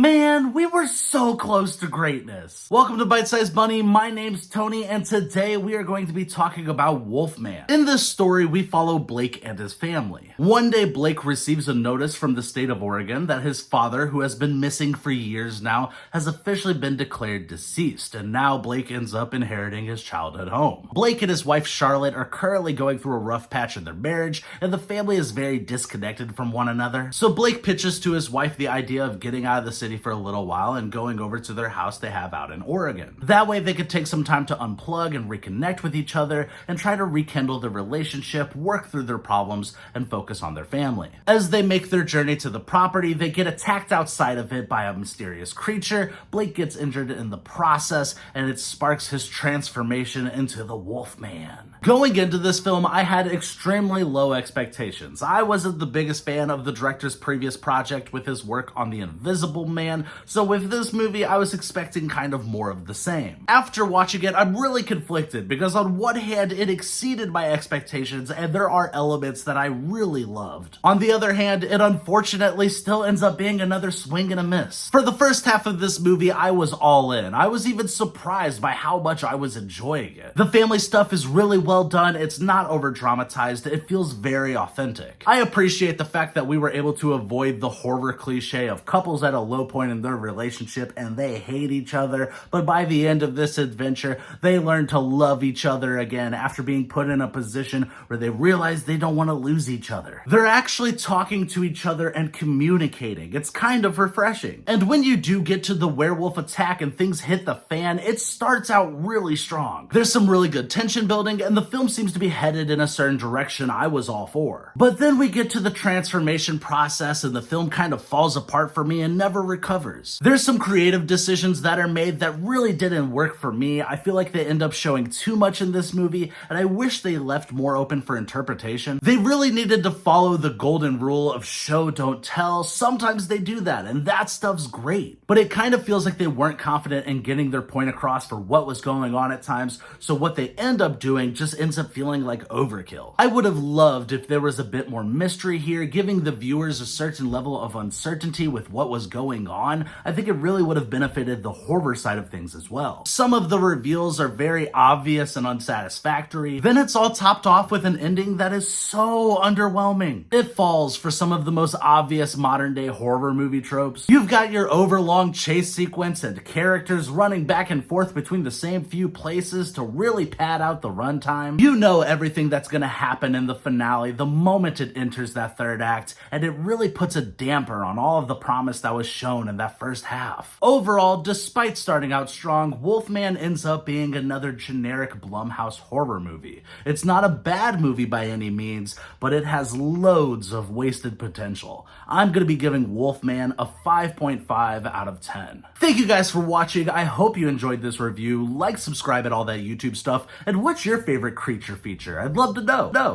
Man, we were so close to greatness. Welcome to Bite Size Bunny, my name's Tony, and today we are going to be talking about Wolfman. In this story, we follow Blake and his family. One day, Blake receives a notice from the state of Oregon that his father, who has been missing for years now, has officially been declared deceased, and now Blake ends up inheriting his childhood home. Blake and his wife Charlotte are currently going through a rough patch in their marriage, and the family is very disconnected from one another. So Blake pitches to his wife the idea of getting out of the city for a little while and going over to their house they have out in Oregon. That way they could take some time to unplug and reconnect with each other and try to rekindle their relationship, work through their problems, and focus on their family. As they make their journey to the property, they get attacked outside of it by a mysterious creature. Blake gets injured in the process, and it sparks his transformation into the Wolfman. Going into this film, I had extremely low expectations. I wasn't the biggest fan of the director's previous project with his work on The Invisible Man, so with this movie, I was expecting kind of more of the same. After watching it, I'm really conflicted because on one hand, it exceeded my expectations and there are elements that I really loved. On the other hand, it unfortunately still ends up being another swing and a miss. For the first half of this movie, I was all in. I was even surprised by how much I was enjoying it. The family stuff is really well done. It's not over dramatized. It feels very authentic. I appreciate the fact that we were able to avoid the horror cliche of couples at a low point in their relationship and they hate each other, but by the end of this adventure, they learn to love each other again after being put in a position where they realize they don't want to lose each other. They're actually talking to each other and communicating. It's kind of refreshing. And when you do get to the werewolf attack and things hit the fan, it starts out really strong. There's some really good tension building and the film seems to be headed in a certain direction I was all for. But then we get to the transformation process and the film kind of falls apart for me and never recovers. There's some creative decisions that are made that really didn't work for me. I feel like they end up showing too much in this movie and I wish they left more open for interpretation. They really needed to follow the golden rule of show don't tell. Sometimes they do that and that stuff's great. But it kind of feels like they weren't confident in getting their point across for what was going on at times, so what they end up doing just ends up feeling like overkill. I would have loved if there was a bit more mystery here, giving the viewers a certain level of uncertainty with what was going on. I think it really would have benefited the horror side of things as well. Some of the reveals are very obvious and unsatisfactory. Then it's all topped off with an ending that is so underwhelming. It falls for some of the most obvious modern day horror movie tropes. You've got your overlong chase sequence and characters running back and forth between the same few places to really pad out the runtime. You know everything that's gonna happen in the finale the moment it enters that third act, and it really puts a damper on all of the promise that was shown in that first half. Overall, despite starting out strong, Wolfman ends up being another generic Blumhouse horror movie. It's not a bad movie by any means, but it has loads of wasted potential. I'm gonna be giving Wolfman a 5.5 out of 10. Thank you guys for watching. I hope you enjoyed this review. Like, subscribe, and all that YouTube stuff. And what's your favorite creature feature? I'd love to know.